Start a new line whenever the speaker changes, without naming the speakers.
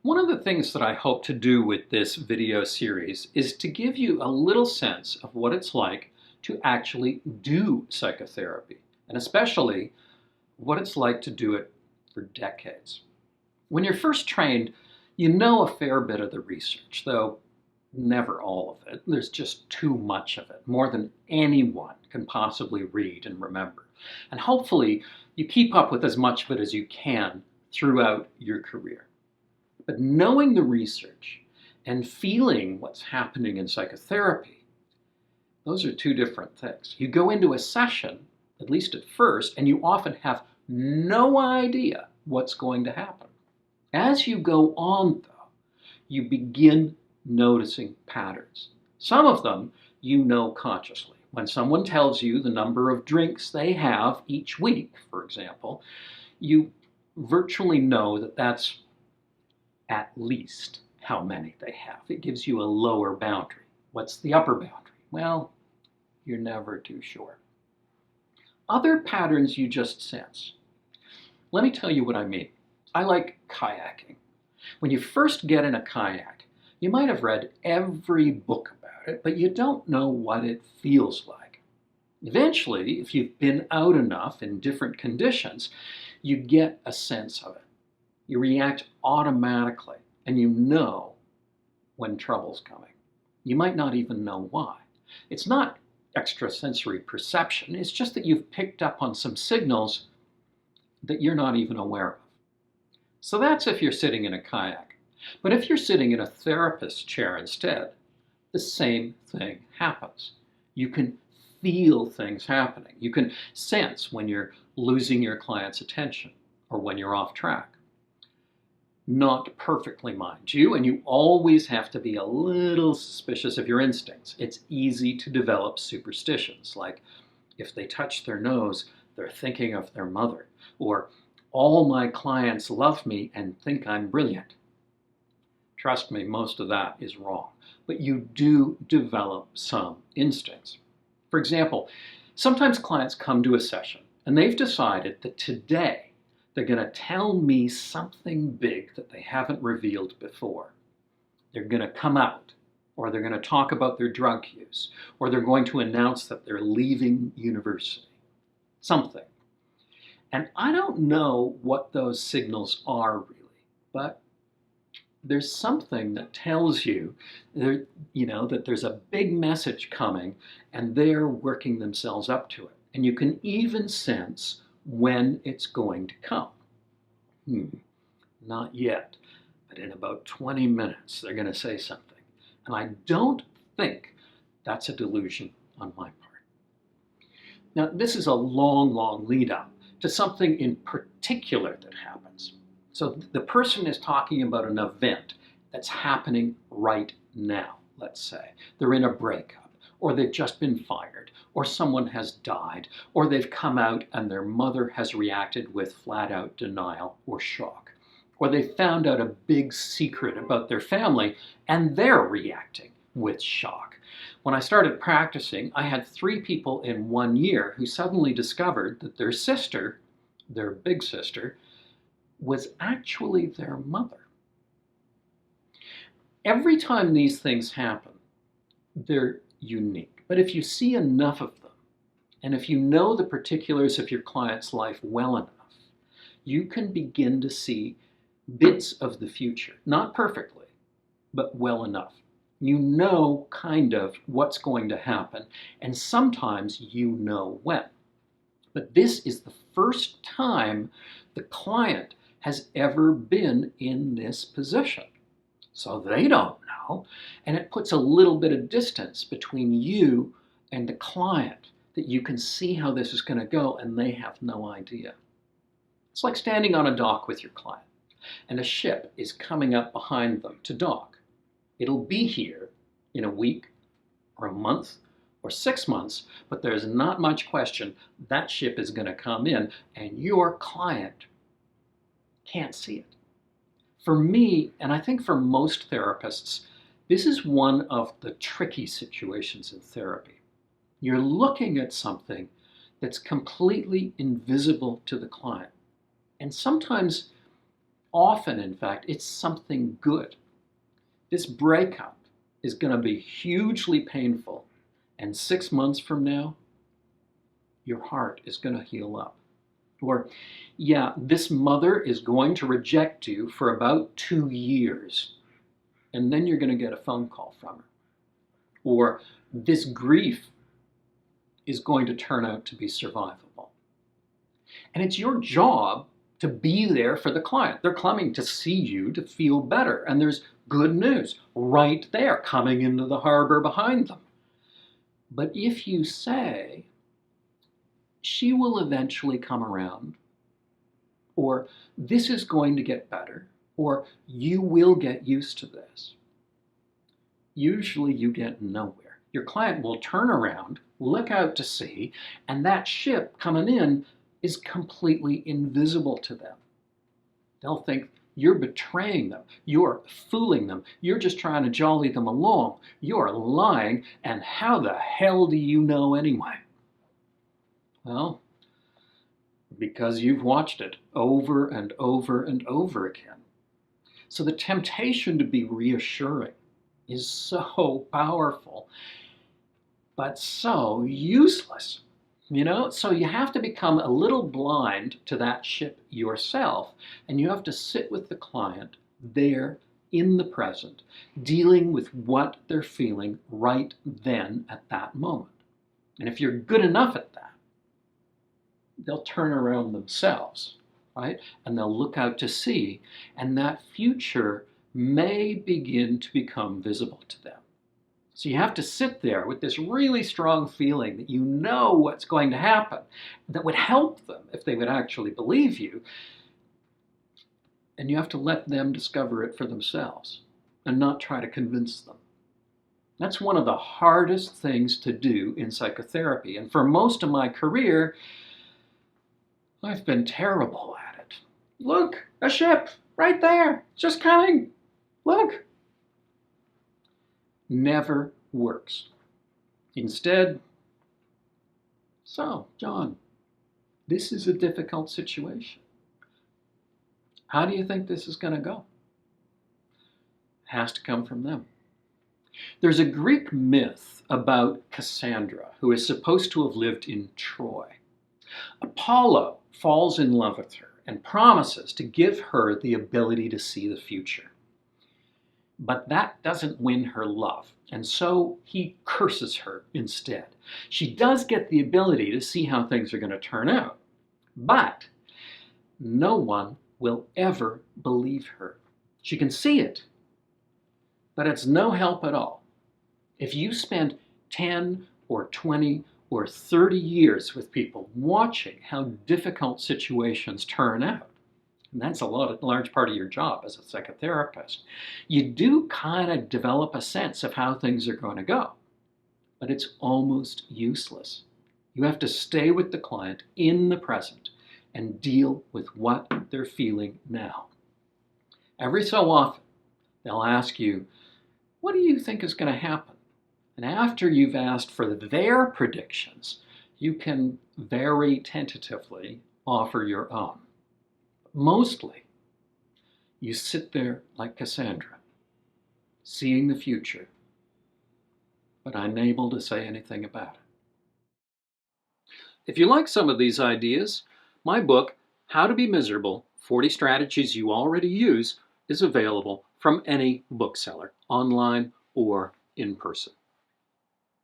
One of the things that I hope to do with this video series is to give you a little sense of what it's like to actually do psychotherapy, and especially what it's like to do it for decades. When you're first trained, you know a fair bit of the research, though never all of it. There's just too much of it, more than anyone can possibly read and remember. And hopefully you keep up with as much of it as you can throughout your career. But knowing the research and feeling what's happening in psychotherapy, those are two different things. You go into a session, at least at first, and you often have no idea what's going to happen. As you go on, though, you begin noticing patterns. Some of them you know consciously. When someone tells you the number of drinks they have each week, for example, you virtually know that that's at least how many they have. It gives you a lower boundary. What's the upper boundary? Well, you're never too sure. Other patterns you just sense. Let me tell you what I mean. I like kayaking. When you first get in a kayak, you might have read every book about it, but you don't know what it feels like. Eventually, if you've been out enough in different conditions, you get a sense of it. You react automatically, and you know when trouble's coming. You might not even know why. It's not extrasensory perception, it's just that you've picked up on some signals that you're not even aware of. So that's if you're sitting in a kayak. But if you're sitting in a therapist's chair instead, the same thing happens. You can feel things happening. You can sense when you're losing your client's attention or when you're off track. Not perfectly, mind you, and you always have to be a little suspicious of your instincts. It's easy to develop superstitions, like if they touch their nose, they're thinking of their mother, or all my clients love me and think I'm brilliant. Trust me, most of that is wrong, but you do develop some instincts. For example, sometimes clients come to a session and they've decided that today they're going to tell me something big that they haven't revealed before. They're going to come out, or they're going to talk about their drug use, or they're going to announce that they're leaving university. Something. And I don't know what those signals are really, but there's something that tells you, that there's a big message coming and they're working themselves up to it. And you can even sense when it's going to come. Not yet, but in about 20 minutes they're going to say something. And I don't think that's a delusion on my part. Now, this is a long lead up to something in particular that happens. So the person is talking about an event that's happening right now, let's say. They're in a breakup, or they've just been fired, or someone has died, or they've come out and their mother has reacted with flat-out denial or shock, or they found out a big secret about their family and they're reacting with shock. When I started practicing, I had 3 people in 1 year who suddenly discovered that their sister, their big sister, was actually their mother. Every time these things happen, they're unique. But if you see enough of them, and if you know the particulars of your client's life well enough, you can begin to see bits of the future. Not perfectly, but well enough. You know kind of what's going to happen, and sometimes you know when. But this is the first time the client has ever been in this position. So they don't know, and it puts a little bit of distance between you and the client, that you can see how this is going to go and they have no idea. It's like standing on a dock with your client and a ship is coming up behind them to dock. It'll be here in a week or a month or 6 months, but there's not much question that ship is going to come in and your client can't see it. For me, and I think for most therapists, this is one of the tricky situations in therapy. You're looking at something that's completely invisible to the client. And sometimes Often, in fact, it's something good. This breakup is going to be hugely painful, and 6 months from now, your heart is going to heal up. Or, yeah, this mother is going to reject you for about 2 years, and then you're going to get a phone call from her. Or, this grief is going to turn out to be survivable. And it's your job to be there for the client. They're coming to see you to feel better, and there's good news right there coming into the harbor behind them. But if you say, she will eventually come around, or this is going to get better, or you will get used to this, usually you get nowhere. Your client will turn around, look out to sea, and that ship coming in is completely invisible to them. They'll think you're betraying them, you're fooling them, you're just trying to jolly them along, you're lying, and how the hell do you know anyway? Well, because you've watched it over and over and over again. So the temptation to be reassuring is so powerful, but so useless. So you have to become a little blind to that ship yourself, and you have to sit with the client there in the present, dealing with what they're feeling right then at that moment. And if you're good enough at that, they'll turn around themselves, right? And they'll look out to sea, and that future may begin to become visible to them. So you have to sit there with this really strong feeling that you know what's going to happen, that would help them if they would actually believe you. And you have to let them discover it for themselves and not try to convince them. That's one of the hardest things to do in psychotherapy. And for most of my career, I've been terrible at it. Look, a ship right there, just coming. Look. Never works. Instead, so, John, this is a difficult situation. How do you think this is going to go? It has to come from them. There's a Greek myth about Cassandra, who is supposed to have lived in Troy. Apollo falls in love with her and promises to give her the ability to see the future. But that doesn't win her love, and so he curses her instead. She does get the ability to see how things are going to turn out, but no one will ever believe her. She can see it, but it's no help at all. If you spend 10 or 20 or 30 years with people watching how difficult situations turn out, and that's a large part of your job as a psychotherapist, you do kind of develop a sense of how things are going to go. But it's almost useless. You have to stay with the client in the present and deal with what they're feeling now. Every so often, they'll ask you, what do you think is going to happen? And after you've asked for their predictions, you can very tentatively offer your own. Mostly, you sit there like Cassandra, seeing the future, but unable to say anything about it. If you like some of these ideas, my book, How to Be Miserable, 40 Strategies You Already Use, is available from any bookseller, online or in person.